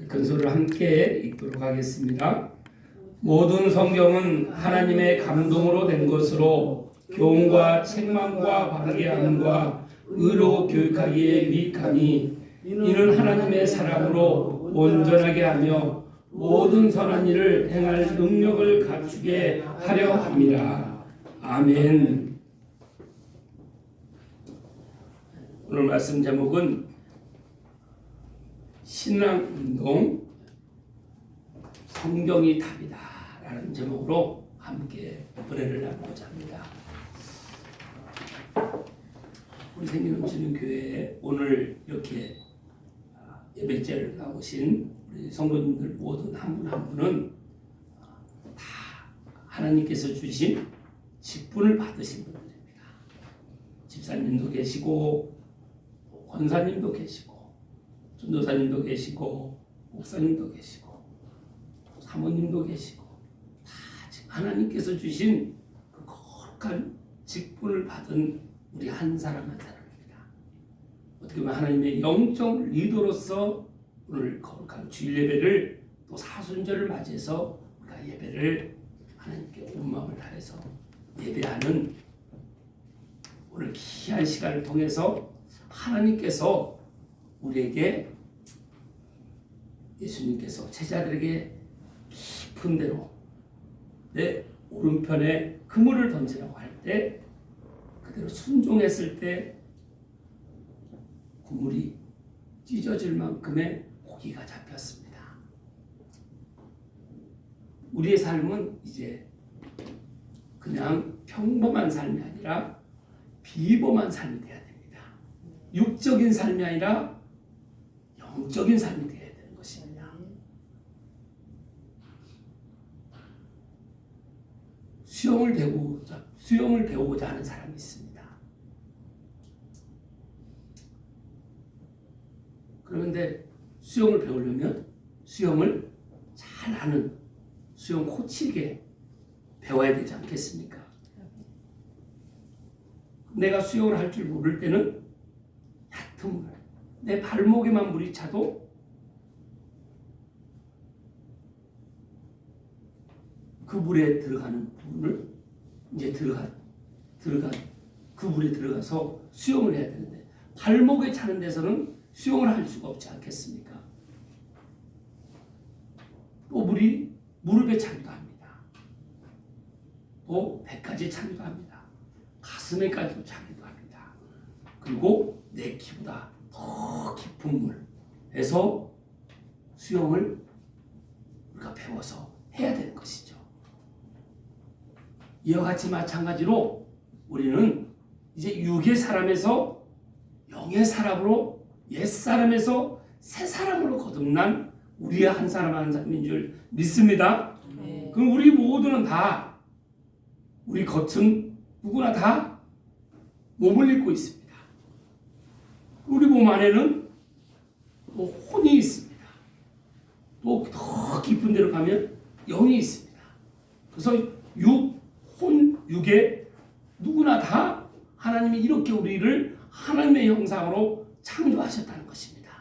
근소를 함께 읽도록 하겠습니다. 모든 성경은 하나님의 감동으로 된 것으로 교훈과 책망과 바르게 함과 의로 교육하기에 유익하니 이는 하나님의 사람으로 온전하게 하며 모든 선한 일을 행할 능력을 갖추게 하려 함이라. 아멘. 오늘 말씀 제목은 신앙운동 성경이 답이다 라는 제목으로 함께 은혜를 나누고자 합니다. 우리 생기넘치는 교회에 오늘 이렇게 예배제를 나오신 우리 성도님들 모든 한 분 한 분은 다 하나님께서 주신 직분을 받으신 분들입니다. 집사님도 계시고 권사님도 계시고 전도사님도 계시고 목사님도 계시고 사모님도 계시고 다 하나님께서 주신 그 거룩한 직분을 받은 우리 한 사람 한 사람입니다. 어떻게 보면 하나님의 영적 리더로서 오늘 거룩한 주일 예배를 또 사순절을 맞이해서 우리가 예배를 하나님께 온 마음을 다해서 예배하는 오늘 귀한 시간을 통해서 하나님께서 우리에게 예수님께서 제자들에게 깊은 데로 내 오른편에 그물을 던지라고 할 때 그대로 순종했을 때 그물이 찢어질 만큼의 고기가 잡혔습니다. 우리의 삶은 이제 그냥 평범한 삶이 아니라 비범한 삶이 되어야 됩니다. 육적인 삶이 아니라 영적인 삶이 되어야 되는 것입니다. 수영을 배우고자 하는 사람이 있습니다. 그런데 수영을 배우려면 수영을 잘 아는 수영 코치에게 배워야 되지 않겠습니까? 내가 수영을 할 줄 모를 때는 얕은 물, 내 발목에만 물이 차도 그 물에 들어가는 부분을 이제 들어간 그 물에 들어가서 수영을 해야 되는데 발목에 차는 데서는 수영을 할 수가 없지 않겠습니까? 또 물이 무릎에 차기도 합니다. 또 배까지 차기도 합니다. 가슴에까지도 차기도 합니다. 그리고 내 키보다 더 깊은 물에서 수영을 우리가 배워서 해야 되는 것이죠. 이와 같이 마찬가지로 우리는 이제 육의 사람에서 영의 사람으로 옛 사람에서 새 사람으로 거듭난 우리의 한 사람 한 사람인 줄 믿습니다. 그럼 우리 모두는 다 우리 겉은 누구나 다 몸을 입고 있습니다. 우리 몸 안에는 또 혼이 있습니다. 또 더 깊은 데로 가면 영이 있습니다. 그래서 육에 누구나 다 하나님이 이렇게 우리를 하나님의 형상으로 창조하셨다는 것입니다.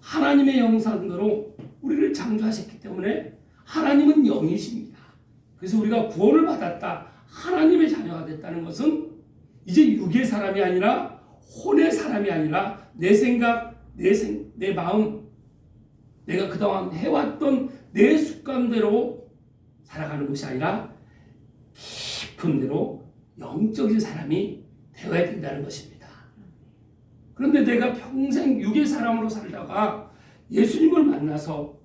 하나님의 형상대로 우리를 창조하셨기 때문에 하나님은 영이십니다. 그래서 우리가 구원을 받았다, 하나님의 자녀가 됐다는 것은 이제 육의 사람이 아니라 혼의 사람이 아니라 내 생각, 내 마음, 내가 그동안 해왔던 내 습관대로 살아가는 것이 아니라 깊은 데로 영적인 사람이 되어야 된다는 것입니다. 그런데 내가 평생 육의 사람으로 살다가 예수님을 만나서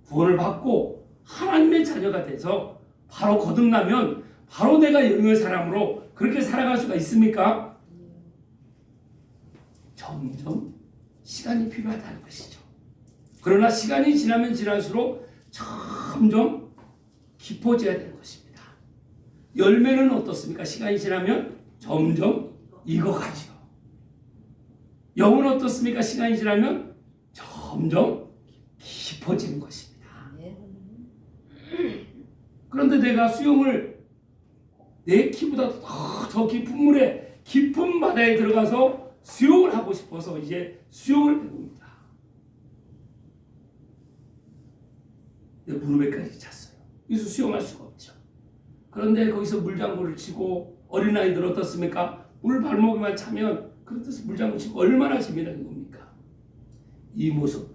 구원을 받고 하나님의 자녀가 돼서 바로 거듭나면 바로 내가 영의 사람으로 그렇게 살아갈 수가 있습니까? 점점 시간이 필요하다는 것이죠. 그러나 시간이 지나면 지날수록 점점 깊어져야 되는 것입니다. 열매는 어떻습니까? 시간이 지나면 점점 익어가죠. 영은 어떻습니까? 시간이 지나면 점점 깊어지는 것입니다. 그런데 내가 수영을 내 키보다 더 깊은 물에 깊은 바다에 들어가서 수영을 하고 싶어서 이제 수영을 배웁니다. 내 무릎에까지 찼어요. 그래서 수영할 수가 없죠. 그런데 거기서 물장구를 치고 어린아이들 어떻습니까? 물 발목에만 차면 그런 데서 물장구 치고 얼마나 재미나게 놉니까? 이 모습,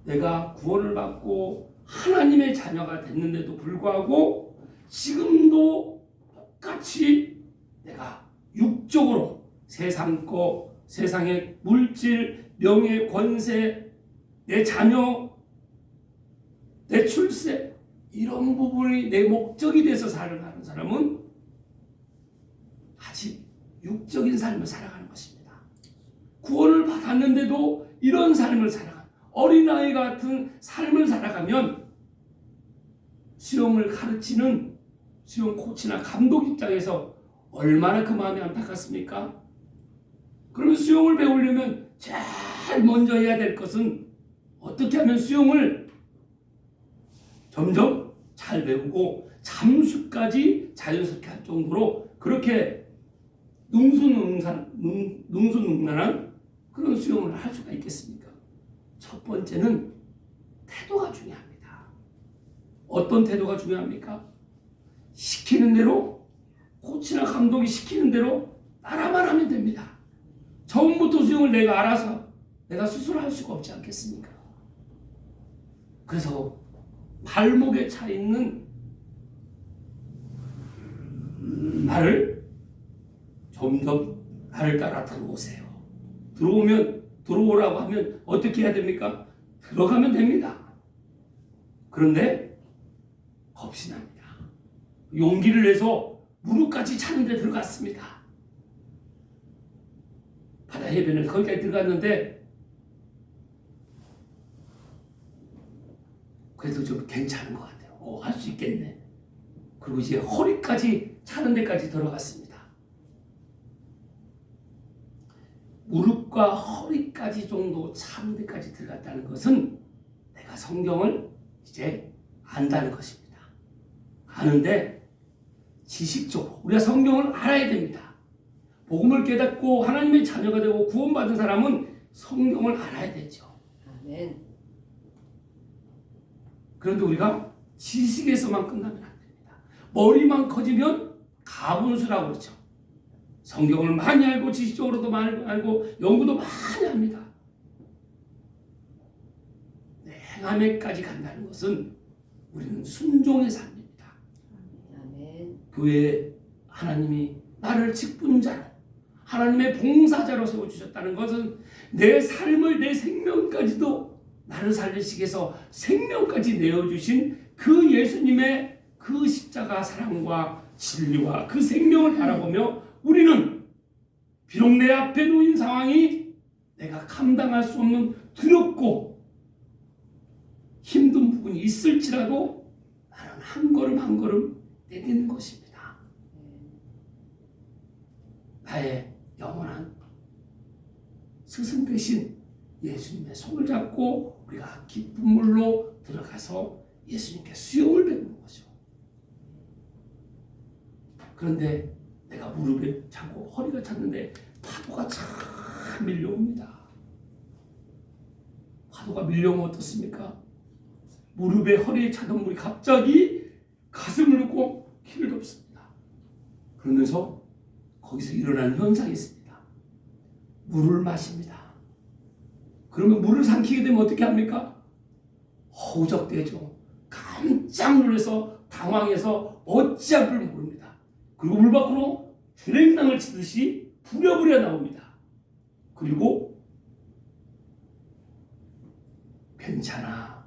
내가 구원을 받고 하나님의 자녀가 됐는데도 불구하고 지금도 똑같이 내가 육적으로 세상 거, 세상의 물질, 명예, 권세, 내 자녀, 내 출세, 이런 부분이 내 목적이 돼서 살아가는 사람은 아직 육적인 삶을 살아가는 것입니다. 구원을 받았는데도 이런 삶을 살아가는, 어린아이 같은 삶을 살아가면 수영을 가르치는 수영 코치나 감독 입장에서 얼마나 그 마음이 안타깝습니까? 그러면 수영을 배우려면 제일 먼저 해야 될 것은 어떻게 하면 수영을 점점 잘 배우고 잠수까지 자연스럽게 할 정도로 그렇게 능수능란한 그런 수영을 할 수가 있겠습니까? 첫 번째는 태도가 중요합니다. 어떤 태도가 중요합니까? 시키는 대로, 코치나 감독이 시키는 대로 따라만 하면 됩니다. 처음부터 수영을 내가 알아서 내가 스스로 할 수가 없지 않겠습니까? 그래서 발목에 차 있는 나를 점점 나를 따라 들어오세요. 들어오라고 하면 어떻게 해야 됩니까? 들어가면 됩니다. 그런데 겁이 납니다. 용기를 내서 무릎까지 차는데 들어갔습니다. 바다 해변에 거기까지 들어갔는데 그래도 좀 괜찮은 것 같아요. 할 수 있겠네. 그리고 이제 허리까지 차는 데까지 들어갔습니다. 무릎과 허리까지 정도 차는 데까지 들어갔다는 것은 내가 성경을 이제 안다는 것입니다. 아는데 지식적으로 우리가 성경을 알아야 됩니다. 복음을 깨닫고 하나님의 자녀가 되고 구원받은 사람은 성경을 알아야 되죠. 아멘. 그런데 우리가 지식에서만 끝나면 안 됩니다. 머리만 커지면 가분수라고 그러죠. 성경을 많이 알고 지식적으로도 많이 알고 연구도 많이 합니다. 행함에까지 간다는 것은 우리는 순종의 삶입니다. 아멘. 교회에 하나님이 나를 직분자로 하나님의 봉사자로 세워주셨다는 것은 내 삶을 내 생명까지도 나를 살리시기 위해서 생명까지 내어주신 그 예수님의 그 십자가 사랑과 진리와 그 생명을 바라보며 우리는 비록 내 앞에 놓인 상황이 내가 감당할 수 없는 두렵고 힘든 부분이 있을지라도 나는 한 걸음 한 걸음 내딛는 것입니다. 나의 영원한 스승 되신 예수님의 손을 잡고 우리가 깊은 물로 들어가서 예수님께 수영을 배우는 거죠. 그런데 내가 무릎에 차고 허리가 찼는데 파도가 참 밀려옵니다. 파도가 밀려오면 어떻습니까? 무릎에 허리에 차던 물이 갑자기 가슴을 눕고 키를 덮습니다. 그러면서 거기서 일어나는 현상이 있습니다. 물을 마십니다. 그러면 물을 삼키게 되면 어떻게 합니까? 허우적대죠. 깜짝 놀라서 당황해서 어찌할 줄 모릅니다. 그리고 물 밖으로 주랭랑을 치듯이 부랴부랴 나옵니다. 그리고 괜찮아.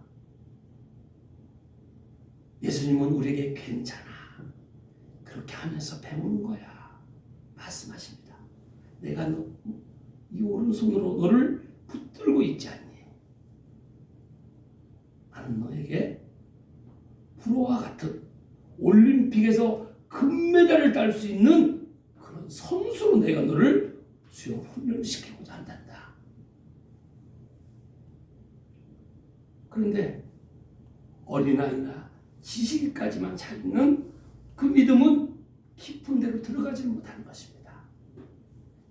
예수님은 우리에게 괜찮아. 그렇게 하면서 배우는 거야. 말씀하십니다. 내가 이 오른손으로 너를 붙들고 있지 않니? 나는 너에게 프로와 같은 올림픽에서 금메달을 딸 수 있는 그런 선수로 내가 너를 수영 훈련을 시키고자 한단다. 그런데 어린아이나 지식까지만 잘 있는 그 믿음은 깊은 데로 들어가지 못하는 것입니다.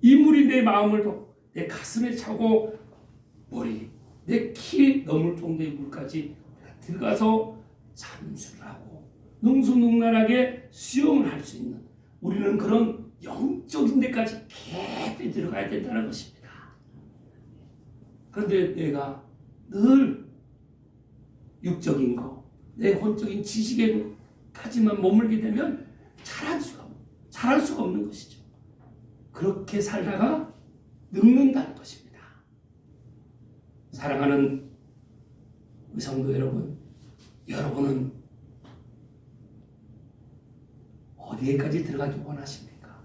이 물이 내 마음을 내 가슴에 차고 머리, 내 키 넘을 정도의 물까지 들어가서 잠수를 하고 능수능란하게 수영을 할 수 있는 우리는 그런 영적인 데까지 깊이 들어가야 된다는 것입니다. 그런데 내가 늘 육적인 거, 내 혼적인 지식에까지만 머물게 되면 잘할 수가 없는 것이죠. 그렇게 살다가 늙는다는 것입니다. 사랑하는 우리 성도 여러분, 여러분은 어디에까지 들어가기 원하십니까?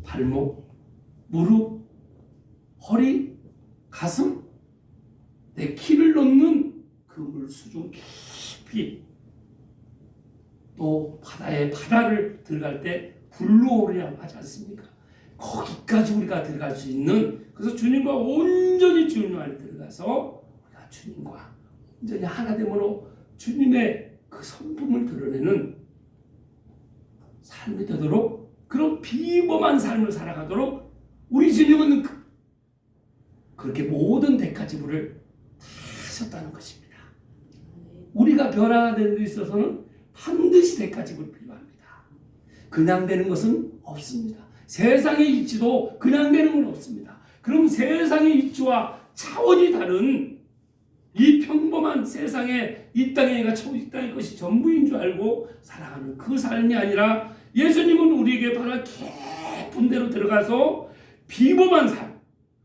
발목, 무릎, 허리, 가슴, 내 키를 넘는 그 물수중 깊이, 또 바다를 들어갈 때 불로오리라고 하지 않습니까? 거기까지 우리가 들어갈 수 있는, 그래서 주님과 온전히 주님 안에 들어가서 우리가 주님과 온전히 하나됨으로 주님의 그 성품을 드러내는 삶이 되도록, 그런 비범한 삶을 살아가도록 우리 주님은 그렇게 모든 대가지불을 다 하셨다는 것입니다. 우리가 변화되는 데 있어서는 반드시 대가지불이 필요합니다. 그냥 되는 것은 없습니다. 세상의 이치도 그냥 되는 건 없습니다. 그럼 세상의 이치와 차원이 다른 이 평범한 세상에 이 땅의 것이 전부인 줄 알고 살아가는 그 삶이 아니라, 예수님은 우리에게 바로 깊은 데로 들어가서 비범한 삶,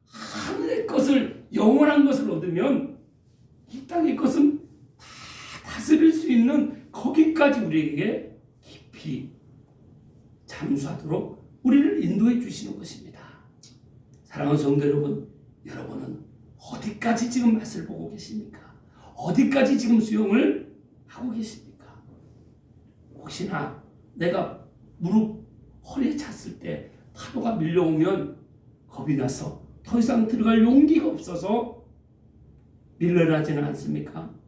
하늘의 것을, 영원한 것을 얻으면 이 땅의 것은 다 다스릴 수 있는 거기까지 우리에게 깊이 잠수하도록 우리를 인도해 주시는 것입니다. 사랑하는 성도 여러분, 여러분은 어디까지 지금 맛을 보고 계십니까? 어디까지 지금 수영을 하고 계십니까? 혹시나 내가 무릎, 허리에 찼을 때 파도가 밀려오면 겁이 나서 더 이상 들어갈 용기가 없어서 밀려나지는 않습니까?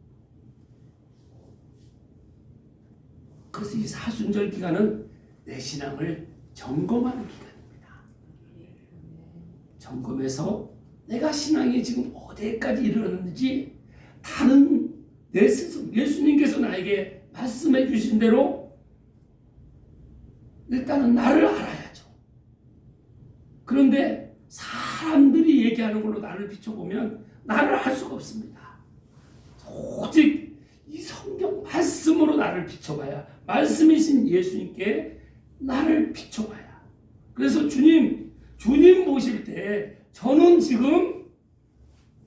그래서 이 사순절 기간은 내 신앙을 점검하는 기간입니다. 점검해서 내가 신앙이 지금 어디까지 이르렀는지, 다른 내 스스로, 예수님께서 나에게 말씀해 주신 대로 일단은 나를 알아야죠. 그런데 사람들이 얘기하는 걸로 나를 비춰보면 나를 알 수가 없습니다. 오직 이 성경 말씀으로 나를 비춰봐야, 말씀이신 예수님께 나를 비춰봐야. 그래서 주님 보실 때 저는 지금,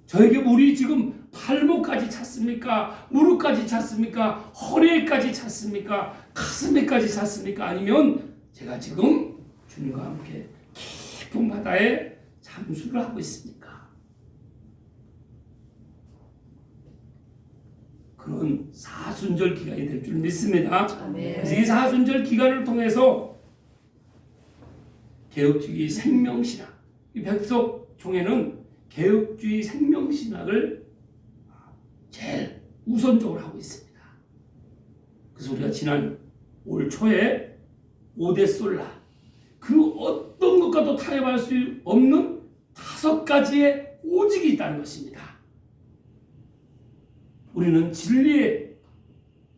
저에게 물이 지금 발목까지 찼습니까? 무릎까지 찼습니까? 허리에까지 찼습니까? 가슴에까지 찼습니까? 아니면 제가 지금 주님과 함께 깊은 바다에 잠수를 하고 있습니까? 그런 사순절 기간이 될 줄 믿습니다. 그래서 이 사순절 기간을 통해서 개혁주의 생명신학, 이 백석종에는 개혁주의 생명신학을 제일 우선적으로 하고 있습니다. 그래서 우리가 지난 올 초에 5대 솔라, 그 어떤 것과도 타협할 수 없는 5가지의 오직이 있다는 것입니다. 우리는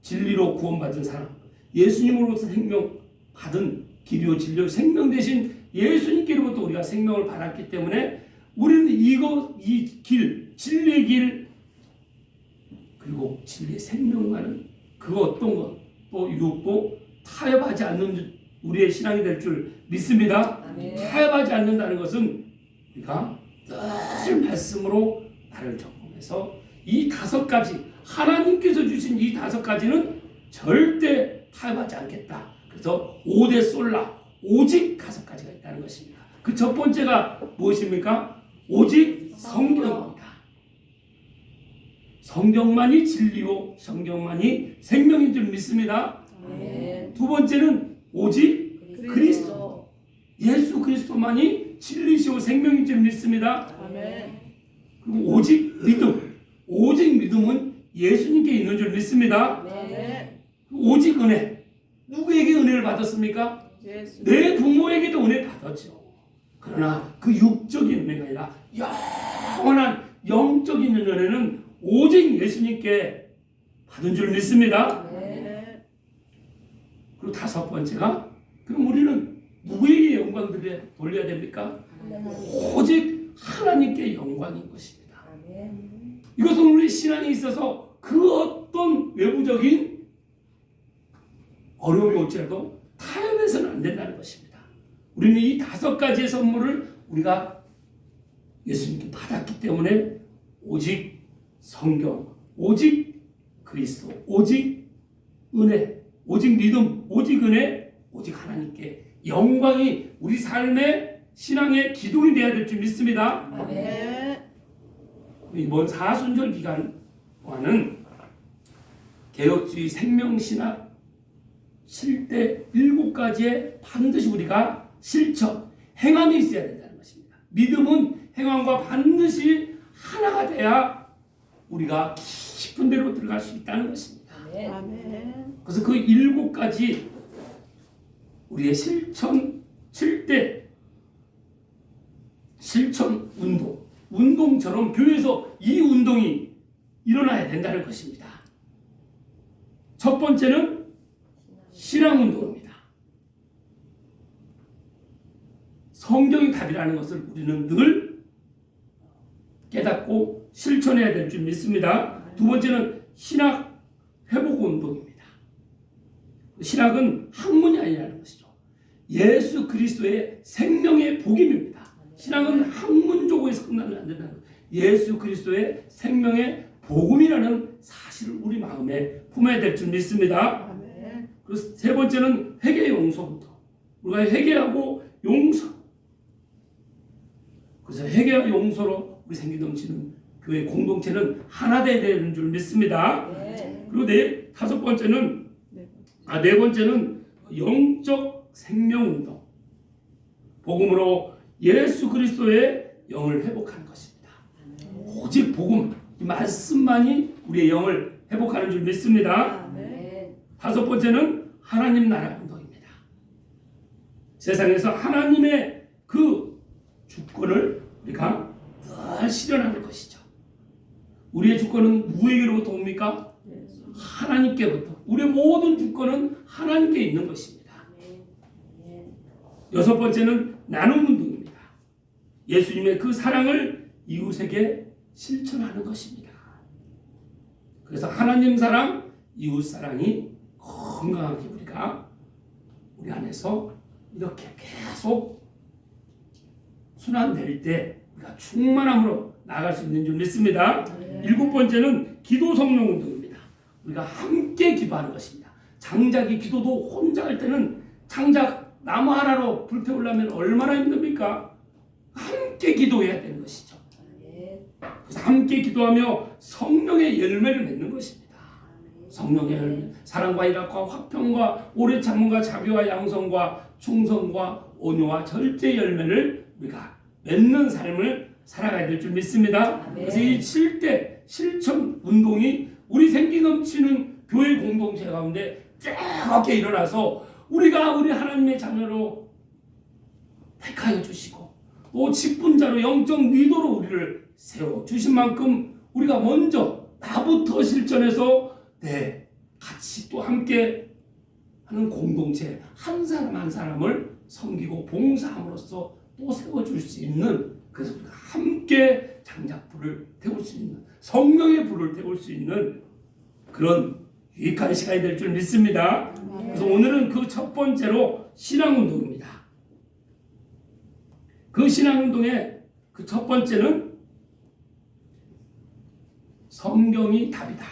진리로 구원받은 사람, 예수님으로부터 생명 받은 길이요 진리요 생명 대신 예수님께로부터 우리가 생명을 받았기 때문에 우리는 이 길, 진리의 길, 그리고 진리의 생명과는 그 어떤 것도 유혹도 타협하지 않는 우리의 신앙이 될 줄 믿습니다. 타협하지 않는다는 것은 우리가 늘 말씀으로 나를 점검해서 이 5가지, 하나님께서 주신 이 5가지는 절대 타협하지 않겠다. 그래서 5대 솔라, 오직 5가지가 있다는 것입니다. 그 첫 번째가 무엇입니까? 오직 성경입니다. 성경만이 진리요, 성경만이 생명인 줄 믿습니다. 두 번째는 오직 그리스도, 예수 그리스도만이 진리시오 생명인 줄 믿습니다. 그리고 오직 믿음은 예수님께 있는 줄 믿습니다. 오직 은혜, 누구에게 은혜를 받았습니까? 내 부모에게도 은혜 받았죠. 그러나 그 육적인 은혜가 아니라 영원한 영적인 은혜는 오직 예수님께 받은 줄 믿습니다. 아멘. 그리고 다섯 번째가 그럼 우리는 누구에게 영광을 돌려야 됩니까? 오직 하나님께 영광인 것입니다. 아멘. 이것은 우리 신앙에 있어서 그 어떤 외부적인 어려움이 올지라도 타협해서는 안 된다는 것입니다. 우리는 이 다섯 가지의 선물을 우리가 예수님께 받았기 때문에 오직 성경, 오직 그리스도, 오직 은혜, 오직 믿음, 오직 은혜, 오직 하나님께 영광이 우리 삶의 신앙의 기둥이 되어야 될 줄 믿습니다. 아멘. 이번 사순절 기간 동안은 개혁주의 생명신학 7대 7가지에 반드시 우리가 실천, 행함이 있어야 된다는 것입니다. 믿음은 행함과 반드시 하나가 돼야 우리가 깊은 데로 들어갈 수 있다는 것입니다. 아멘. 그래서 그 7가지 우리의 실천 7대 실천 운동처럼 교회에서 이 운동이 일어나야 된다는 것입니다. 첫 번째는 신앙운동입니다. 성경이 답이라는 것을 우리는 늘 깨닫고 실천해야 될 줄 믿습니다. 두 번째는 신학 회복 운동입니다. 신학은 학문이 아니라는 것이죠. 예수 그리스도의 생명의 복음입니다. 신학은 학문적으로 끝나면 안 된다는 거예요. 예수 그리스도의 생명의 복음이라는 사실을 우리 마음에 품어야 될 줄 믿습니다. 아멘. 그리고 세 번째는 회개 용서부터 우리가 회개하고 용서. 그래서 회개와 용서로 우리 생기 넘치는 교회 공동체는 하나 되어야 되는 줄 믿습니다. 그리고 다섯 번째는 네 번째는 영적 생명운동. 복음으로 예수 그리스도의 영을 회복하는 것입니다. 오직 복음, 이 말씀만이 우리의 영을 회복하는 줄 믿습니다. 아멘. 다섯 번째는 하나님 나라 운동입니다. 세상에서 하나님의 그 주권을 우리가 늘 실현하는 것이죠. 우리의 주권은 누구에게로부터 옵니까? 하나님께부터. 우리의 모든 주권은 하나님께 있는 것입니다. 여섯 번째는 나눔 운동입니다. 예수님의 그 사랑을 이웃에게 실천하는 것입니다. 그래서 하나님 사랑, 이웃 사랑이 건강하게 우리가 우리 안에서 이렇게 계속 순환될 때 우리가 충만함으로 나아갈 수 있는 줄 믿습니다. 일곱 번째는 기도 성령 운동입니다. 우리가 함께 기도하는 것입니다. 장작이 기도도 혼자 할 때는 장작 나무 하나로 불태우려면 얼마나 힘듭니까? 함께 기도해야 되는 것이죠. 그래서 함께 기도하며 성령의 열매를 맺는 것입니다. 성령의 열매, 사랑과 희락과 화평과 오래 참음과 자비와 양성과 충성과 온유와 절제 열매를 우리가 맺는 삶을 살아가야 될 줄 믿습니다. 그래서 이 7대 실천 운동이 우리 생기 넘치는 교회 공동체 가운데 뜨겁게 일어나서 우리가 우리 하나님의 자녀로 택하여 주시고 또 직분자로 영적 리더로 우리를 세워주신 만큼 우리가 먼저 나부터 실천해서 같이 또 함께 하는 공동체 한 사람 한 사람을 섬기고 봉사함으로써 또 세워줄 수 있는, 그래서 우리가 함께 장작불을 태울 수 있는, 성령의 불을 태울 수 있는 그런 유익한 시간이 될 줄 믿습니다. 그래서 오늘은 그 첫 번째로 신앙운동입니다. 그 신앙운동의 그 첫 번째는 성경이 답이다.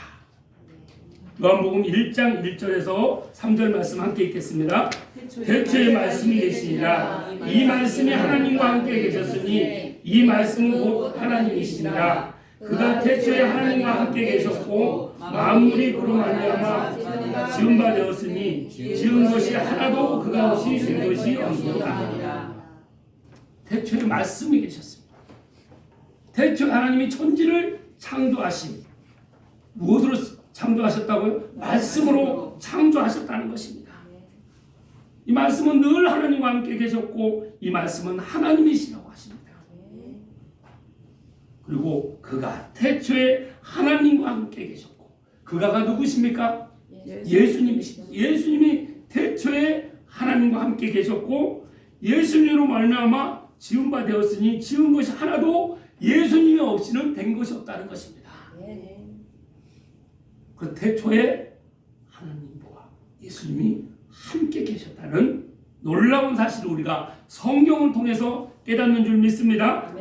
요한복음 1장 1절에서 3절 말씀 함께 읽겠습니다. 태초에 말씀이 계시니라. 이 말씀이 하나님과 함께 계셨으니 이 말씀은 곧 하나님이시니라. 그가 태초에 하나님과 함께 계셨고 만물이 그로 말미암아 지은 바 되었으니 지은 것이 하나도 그가 없이 된 것이 없느니라. 태초에 말씀이 계셨습니다. 태초에 하나님이 천지를 창조하신, 무엇으로 창조하셨다고요? 말씀으로 창조하셨다는 것입니다. 이 말씀은 늘 하나님과 함께 계셨고 이 말씀은 하나님이시라고 하십니다. 그리고 그가 태초에 하나님과 함께 계셨고 그가가 누구십니까? 예수님이십니다. 예수님이 태초에 하나님과 함께 계셨고 예수님으로 말미암아 지은 바 되었으니 지은 것이 하나도 예수님이 없이는 된 것이 없다는 것입니다. 그 태초에 하나님과 예수님이 함께 계셨다는 놀라운 사실을 우리가 성경을 통해서 깨닫는 줄 믿습니다.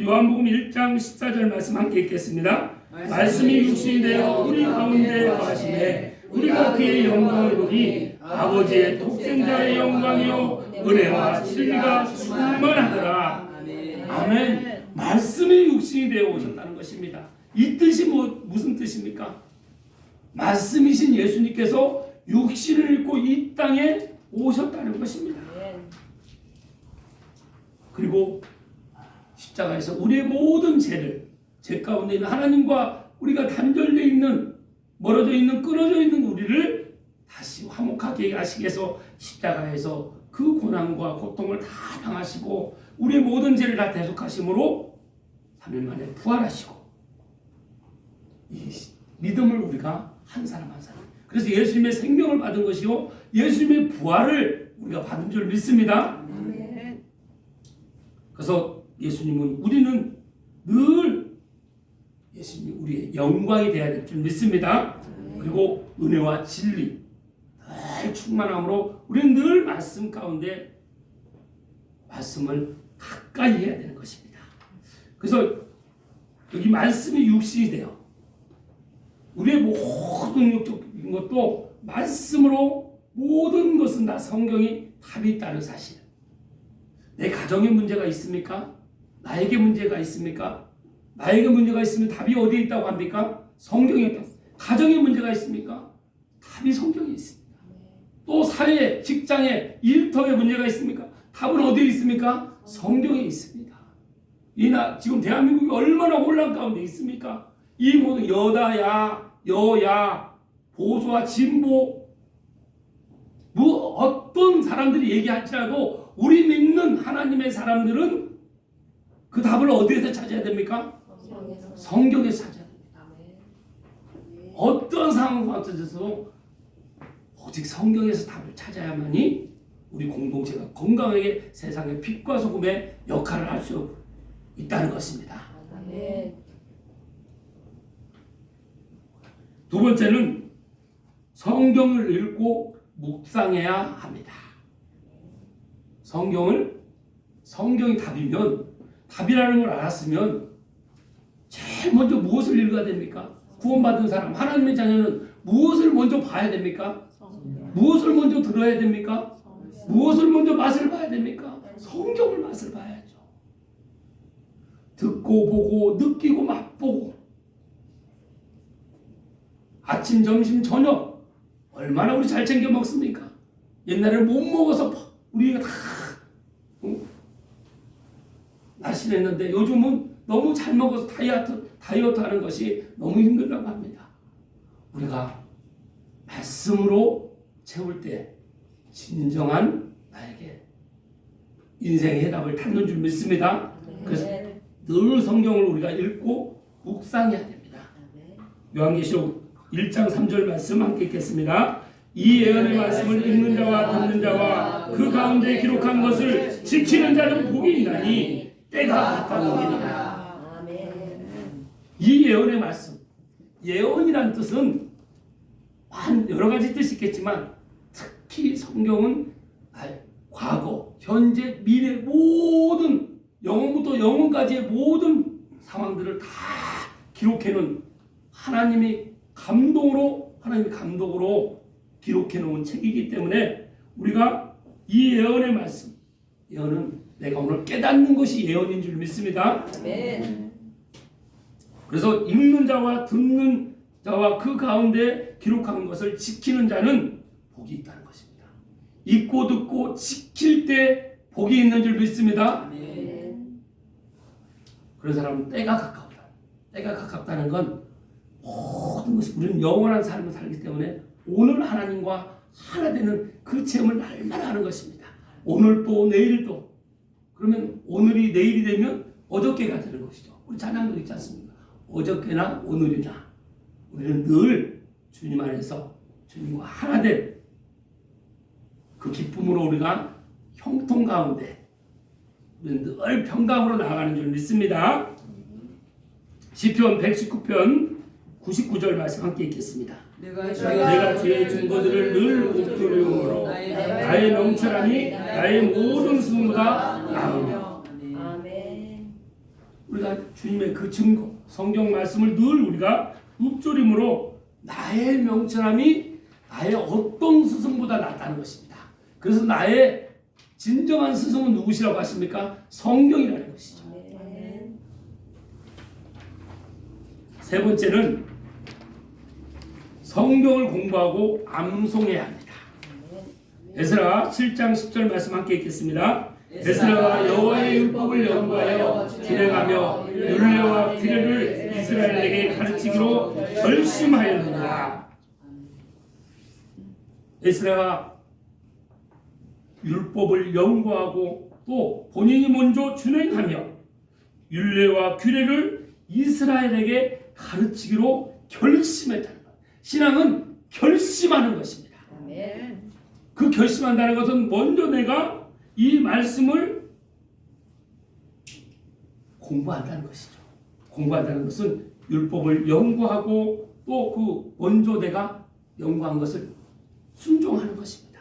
요한복음 1장 14절 말씀 함께 읽겠습니다. 말씀이 육신이 되어 우리 가운데 거하시매 우리가 그의 영광을 보니 아버지의 독생자의 영광이요 은혜와 진리가 충만하더라. 아멘. 말씀이 육신이 되어 오셨다는 것입니다. 이 뜻이 무슨 뜻입니까? 말씀이신 예수님께서 육신을 입고 이 땅에 오셨다는 것입니다. 그리고 십자가에서 우리의 모든 죄 가운데 있는 하나님과 우리가 단절되어 있는, 멀어져 있는, 끊어져 있는 우리를 다시 화목하게 하시기 위해서 십자가에서 그 고난과 고통을 다 당하시고 우리의 모든 죄를 다 대속하심으로 3일 만에 부활하시고 이 믿음을 우리가 한 사람 한 사람, 그래서 예수님의 생명을 받은 것이요 예수님의 부활을 우리가 받은 줄 믿습니다. 그래서 우리는 늘 예수님이 우리의 영광이 되어야 될 줄 믿습니다. 그리고 은혜와 진리 늘 충만함으로 우리는 늘 말씀 가운데 말씀을 가까이 해야 되는 것입니다. 그래서 여기 말씀이 육신이 돼요. 우리의 모든 영적인 것도 말씀으로 모든 것은 다 성경이 답이 있다는 사실. 내 가정에 문제가 있습니까? 나에게 문제가 있습니까? 나에게 문제가 있으면 답이 어디에 있다고 합니까? 성경에 있다. 가정에 문제가 있습니까? 답이 성경에 있습니다. 또 사회, 직장에, 일터에 문제가 있습니까? 답은 어디에 있습니까? 성경에 있습니다. 지금 대한민국이 얼마나 혼란 가운데 있습니까? 이 모든 여야, 보수와 진보, 어떤 사람들이 얘기할지라도 우리 믿는 하나님의 사람들은 그 답을 어디에서 찾아야 됩니까? 성경에서 찾아야 됩니다. 어떤 상황 가운데서도 오직 성경에서 답을 찾아야만이 우리 공동체가 건강하게 세상의 빛과 소금의 역할을 할 수 있다는 것입니다. 두 번째는 성경을 읽고 묵상해야 합니다. 성경이 답이라는 걸 알았으면 제일 먼저 무엇을 읽어야 됩니까? 구원받은 사람, 하나님의 자녀는 무엇을 먼저 봐야 됩니까? 무엇을 먼저 들어야 됩니까? 무엇을 먼저 맛을 봐야 됩니까? 성경을 맛을 봐야죠. 듣고 보고 느끼고 맛보고 아침, 점심, 저녁 얼마나 우리 잘 챙겨 먹습니까? 옛날에 못 먹어서 우리가 다 날씬했는데 요즘은 너무 잘 먹어서 다이어트 하는 것이 너무 힘들다고 합니다. 우리가 말씀으로 채울 때 진정한 나에게 인생의 해답을 찾는 줄 믿습니다. 그래서 늘 성경을 우리가 읽고 묵상해야 됩니다. 요한계시록 1장 3절 말씀 함께 읽겠습니다. 이 예언의 말씀을 읽는 자와 듣는 자와 그 가운데 기록한 것을 지키는 자는 복이 있나니 때가 가까우니라. 이 예언의 말씀, 예언이란 뜻은 여러 가지 뜻이 있겠지만 특히 성경은 과거, 현재, 미래 모든 영원부터 영원까지의 모든 상황들을 다 기록해놓은 하나님이 감동으로 기록해놓은 책이기 때문에 우리가 이 예언의 말씀, 예언은 내가 오늘 깨닫는 것이 예언인 줄 믿습니다. 그래서 읽는 자와 듣는 자와 그 가운데 기록한 것을 지키는 자는 복이 있다는 것입니다. 읽고 듣고 지킬 때 복이 있는 줄 믿습니다. 그런 사람은 때가 가까우다. 때가 가깝다는 건 모든 것이 우리는 영원한 삶을 살기 때문에 오늘 하나님과 하나 되는 그 체험을 날마다 하는 것입니다. 오늘도 내일도. 그러면 오늘이 내일이 되면 어저께가 되는 것이죠. 우리 찬양도 있지 않습니까? 어저께나 오늘이나 우리는 늘 주님 안에서 주님과 하나 된 그 기쁨으로 우리가 형통 가운데 늘 평강으로 나아가는 줄 믿습니다. 시편 119편 99절 말씀 함께 읽겠습니다. 내가 주의 증거들을 늘 묵조리움으로 나의 명철함이 나의 모든 수보다 나으며. 아멘. 우리가 주님의 그 증거 성경 말씀을 늘 우리가 묵조림으로 나의 명철함이 나의 어떤 스승보다 낫다는 것입니다. 그래서 나의 진정한 스승은 누구시라고 하십니까? 성경이라는 것이죠. 아멘. 세 번째는 성경을 공부하고 암송해야 합니다. 에스라 7장 10절 말씀 함께 읽겠습니다. 에스라가 여호와의 율법을 연구하여 진행하며 율례와 규례를 이스라엘에게 가르치기로 결심하였느니라. 에스라가 율법을 연구하고 또 본인이 먼저 준행하며 율례와 규례를 이스라엘에게 가르치기로 결심했다는 것. 신앙은 결심하는 것입니다. 아멘. 그 결심한다는 것은 먼저 내가 이 말씀을 공부한다는 것이죠. 공부한다는 것은 율법을 연구하고 또 그 먼저 내가 연구한 것을 순종하는 것입니다.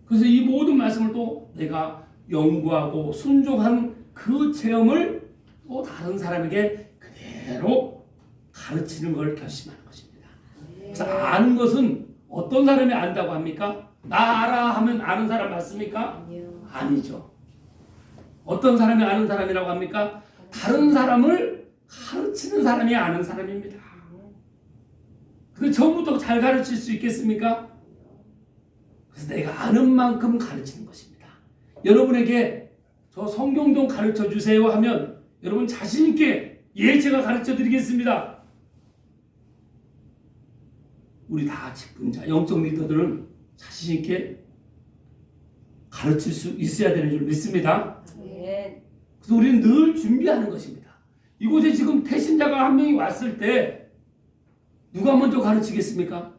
그래서 이 모든 말씀을 또 내가 연구하고 순종한 그 체험을 또 다른 사람에게 그대로 가르치는 걸 결심하는 것입니다. 그래서 아는 것은 어떤 사람이 안다고 합니까? 나 알아 하면 아는 사람 맞습니까? 아니요. 아니죠. 어떤 사람이 아는 사람이라고 합니까? 다른 사람을 가르치는 사람이 아는 사람입니다. 근데 처음부터 잘 가르칠 수 있겠습니까? 그래서 내가 아는 만큼 가르치는 것입니다. 여러분에게 저 성경 좀 가르쳐 주세요 하면 여러분 자신 있게 예 제가 가르쳐 드리겠습니다. 우리 다 직분자 영적 리더들은 자신 있게 가르칠 수 있어야 되는 줄 믿습니다. 아멘. 그래서 우리는 늘 준비하는 것입니다. 이곳에 지금 태신자가 한 명이 왔을 때 누가 먼저 가르치겠습니까?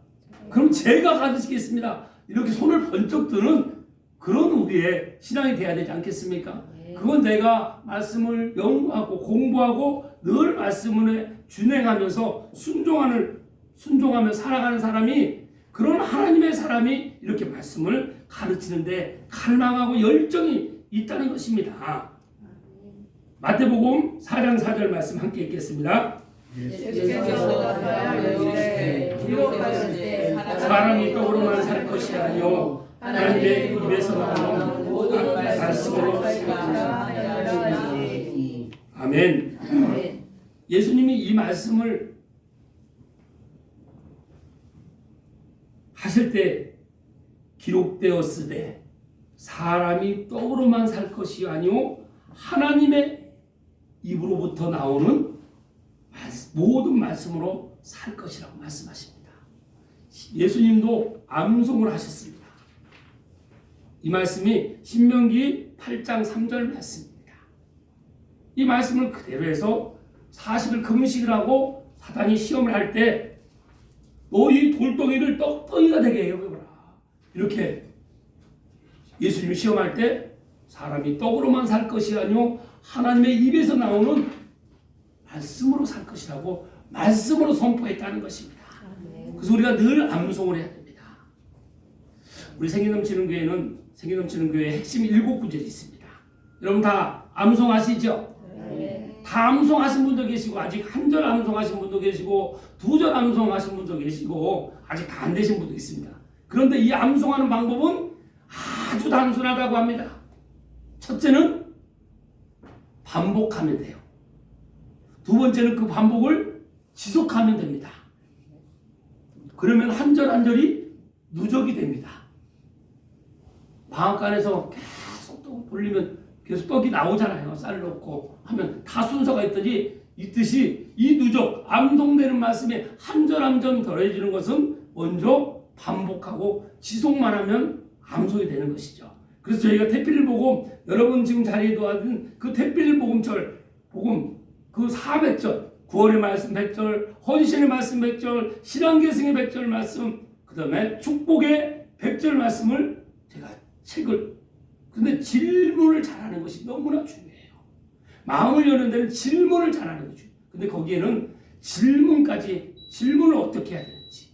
그럼 제가 가르치겠습니다. 이렇게 손을 번쩍 드는 그런 우리의 신앙이 돼야 되지 않겠습니까? 그건 내가 말씀을 연구하고 공부하고 늘 말씀을 준행하면서 순종하며 살아가는 사람이 그런 하나님의 사람이 이렇게 말씀을 가르치는데 갈망하고 열정이 있다는 것입니다. 마태복음 4장 4절 말씀 함께 읽겠습니다. 사람이 떡으로만 살 것이 아니요 하나님의 입에서 나오는 모든 말씀으로 살리라. 아멘. 예수님이 이 말씀을 하실 때 기록되었으되 사람이 떡으로만 살 것이 아니요 하나님의 입으로부터 나오는 모든 말씀으로 살 것이라고 말씀하십니다. 예수님도 암송을 하셨습니다. 이 말씀이 신명기 8장 3절 말씀입니다. 이 말씀을 그대로 해서 40일 금식을 하고 사단이 시험을 할 때 너 이 돌덩이를 떡덩이가 되게 여겨보라. 이렇게 예수님이 시험할 때 사람이 떡으로만 살 것이 아니요 하나님의 입에서 나오는 말씀으로 살 것이라고 말씀으로 선포했다는 것입니다. 그래서 우리가 늘 암송을 해야 됩니다. 우리 생기넘치는 교회는 생기넘치는 교회의 핵심 7구절이 있습니다. 여러분 다 암송하시죠? 네. 다 암송하신 분도 계시고 아직 한 절 암송하신 분도 계시고 2절 암송하신 분도 계시고 아직 다 안 되신 분도 있습니다. 그런데 이 암송하는 방법은 아주 단순하다고 합니다. 첫째는 반복하면 돼요. 두 번째는 그 반복을 지속하면 됩니다. 그러면 한 절 한 절이 누적이 됩니다. 방앗간에서 계속 떡 돌리면 계속 떡이 나오잖아요. 쌀 넣고 하면 다 순서가 있듯이 이 누적 암송되는 말씀에 한 절 한 절 더해지는 것은 먼저 반복하고 지속만 하면 암송이 되는 것이죠. 그래서 저희가 태필복음 여러분 지금 자리에 놓아둔 그 태필복음절 복음 그 400절 구원의 말씀 100절, 헌신의 말씀 100절, 신앙계승의 100절 말씀, 그 다음에 축복의 100절 말씀을 제가 책을, 근데 질문을 잘하는 것이 너무나 중요해요. 마음을 여는 데는 질문을 잘하는 거죠. 근데 거기에는 질문을 어떻게 해야 되는지,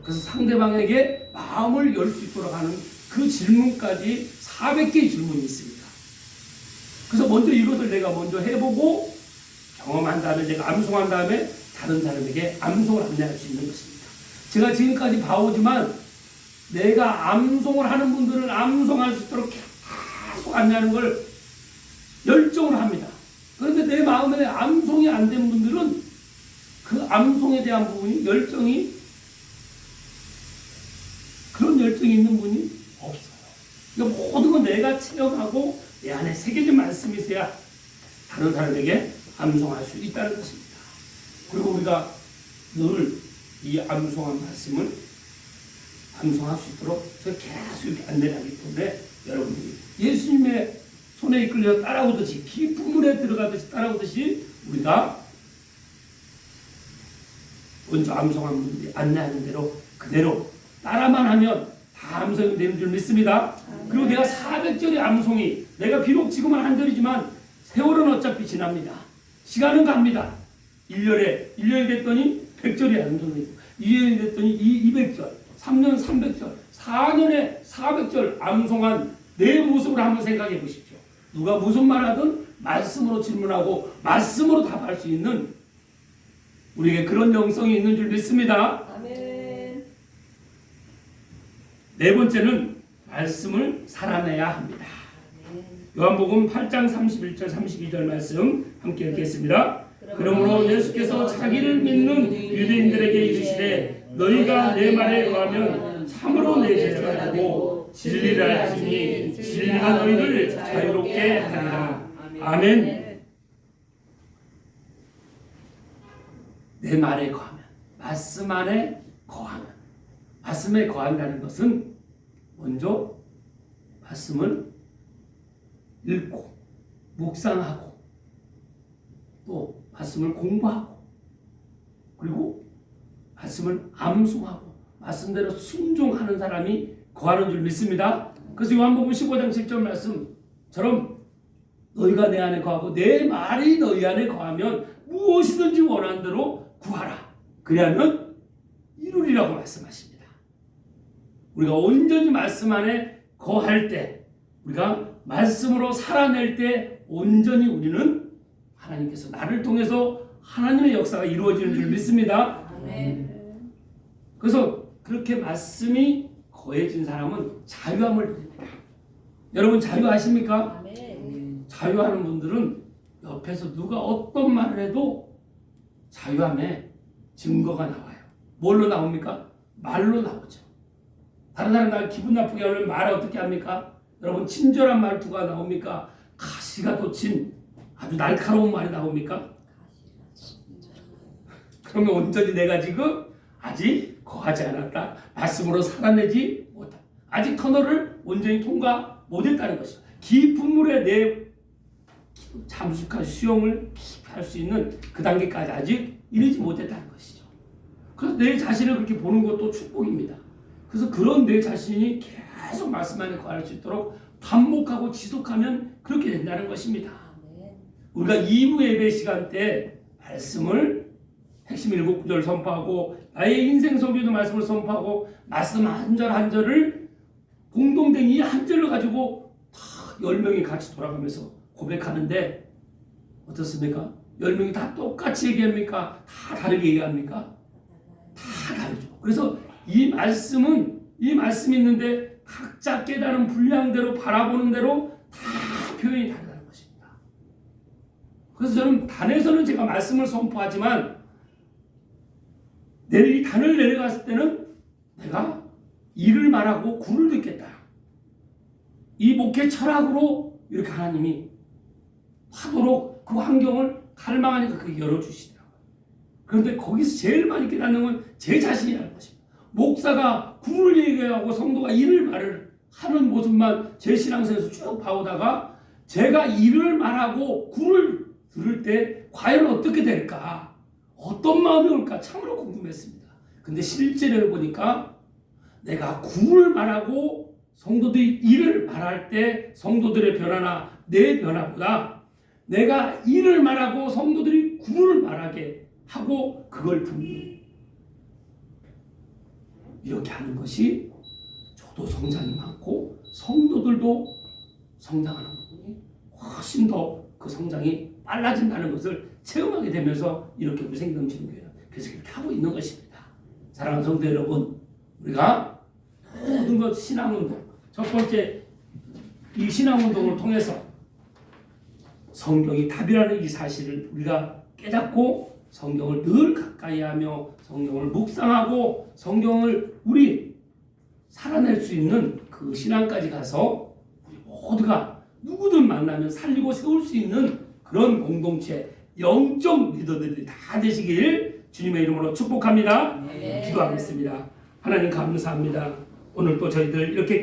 그래서 상대방에게 마음을 열 수 있도록 하는 그 질문까지 400개의 질문이 있습니다. 그래서 먼저 이것을 내가 먼저 해보고 경험한 다음에 내가 암송한 다음에 다른 사람에게 암송을 안내할 수 있는 것입니다. 제가 지금까지 봐오지만 내가 암송을 하는 분들은 암송할 수 있도록 계속 안내하는 걸 열정으로 합니다. 그런데 내 마음에 암송이 안 된 분들은 그 암송에 대한 부분이 그런 열정이 있는 분이 없어요. 그러니까 모든 건 내가 체험하고 내 안에 새겨진 말씀이 있어야 다른 사람에게 암송할 수 있다는 것입니다. 그리고 우리가 늘 이 암송한 말씀을 암송할 수 있도록 제가 계속 이렇게 안내를 하기 때문에 여러분들이 예수님의 손에 이끌려 따라오듯이 깊은 물에 들어가듯이 따라오듯이 우리가 먼저 암송한 분들이 안내하는 대로 그대로 따라만 하면 다 암송이 되는 줄 믿습니다. 그리고 내가 400절의 암송이 내가 비록 지금은 한 절이지만 세월은 어차피 지납니다. 시간은 갑니다. 1년이 됐더니 100절이 암송이고 2년이 됐더니 200절 3년 300절 4년에 400절 암송한 내 모습을 한번 생각해 보십시오. 누가 무슨 말하든 말씀으로 질문하고 말씀으로 답할 수 있는 우리에게 그런 영성이 있는 줄 믿습니다. 아멘. 네 번째는 말씀을 살아내야 합니다. 요한복음 8장 31절 32절 말씀 함께 읽겠습니다. 그러므로 예수께서 자기를 믿는 유대인들에게 이르시되 너희가 내 말에 거하면 참으로 내 제자가 되고 진리를 알지니 진리가 너희를 자유롭게 하리라. 아멘. 내 말에 거하면, 말씀 안에 거하면, 말씀에 거한다는 것은 먼저 말씀을 읽고 묵상하고 또 말씀을 공부하고 그리고 말씀을 암송하고 말씀대로 순종하는 사람이 거하는 줄 믿습니다. 그래서 요한복음 15장 7절 말씀처럼 너희가 내 안에 거하고 내 말이 너희 안에 거하면 무엇이든지 원하는 대로 구하라. 그리하면 이루리라고 말씀하십니다. 우리가 온전히 말씀 안에 거할 때 우리가 말씀으로 살아낼 때 온전히 우리는 하나님께서 나를 통해서 하나님의 역사가 이루어지는 줄 믿습니다. 아멘. 그래서 그렇게 말씀이 거해진 사람은 자유함을 누립니다. 여러분 자유하십니까? 아멘. 자유하는 분들은 옆에서 누가 어떤 말을 해도 자유함에 증거가 나와요. 뭘로 나옵니까? 말로 나오죠. 다른 사람 날 기분 나쁘게 하면 말을 어떻게 합니까? 여러분 친절한 말투가 나옵니까? 가시가 돋친 아주 날카로운 말이 나옵니까? 그러면 온전히 내가 지금 아직 거하지 않았다. 말씀으로 살아내지 못한다. 아직 터널을 온전히 통과 못했다는 것이죠. 깊은 물에 내 잠식한 수영을 깊이 할 수 있는 그 단계까지 아직 이르지 못했다는 것이죠. 그래서 내 자신을 그렇게 보는 것도 축복입니다. 그래서 그런 내 자신이 계속 말씀 안에 거할 수 있도록 반복하고 지속하면 그렇게 된다는 것입니다. 우리가 2부 예배 시간 때 말씀을 핵심 7구절 선포하고 나의 인생 소비도 말씀을 선포하고 말씀 한 절 한 절을 공동된 이 한 절을 가지고 다 10명이 같이 돌아가면서 고백하는데 어떻습니까? 10명이 다 똑같이 얘기합니까? 다 다르게 얘기합니까? 다 다르죠. 그래서 이 말씀이 있는데 각자 깨달은 분량대로 바라보는 대로 다 표현이 다르다는 것입니다. 그래서 저는 단에서는 제가 말씀을 선포하지만 이 단을 내려갔을 때는 내가 이를 말하고 구를 듣겠다. 이 목회 철학으로 이렇게 하나님이 하도록 그 환경을 갈망하니까 그게 열어주시더라고요. 그런데 거기서 제일 많이 깨닫는 건 제 자신이라는 것입니다. 목사가 구를 얘기하고 성도가 이를 말을 하는 모습만 제 신앙생에서 쭉 봐오다가 제가 이를 말하고 구를 들을 들을 때 과연 어떻게 될까? 어떤 마음이 올까? 참으로 궁금했습니다. 근데 실제로 보니까 내가 구를 말하고 성도들이 일을 말할 때 성도들의 변화나 내 변화보다 내가 일을 말하고 성도들이 구를 말하게 하고 그걸 듣는 이렇게 하는 것이 저도 성장이 많고 성도들도 성장하는 부분이 훨씬 더 그 성장이 빨라진다는 것을 체험하게 되면서 이렇게 우리 생명지교회는 계속 이렇게 하고 있는 것입니다. 사랑하는 성도 여러분, 우리가 모든 것 신앙운동, 첫 번째 이 신앙운동을 통해서 성경이 답이라는 이 사실을 우리가 깨닫고 성경을 늘 가까이 하며 성경을 묵상하고 성경을 우리 살아낼 수 있는 그 신앙까지 가서 우리 모두가 누구든 만나면 살리고 세울 수 있는 그런 공동체, 영적 리더들이 다 되시길 주님의 이름으로 축복합니다. 네. 기도하겠습니다. 하나님 감사합니다. 오늘 또 저희들 이렇게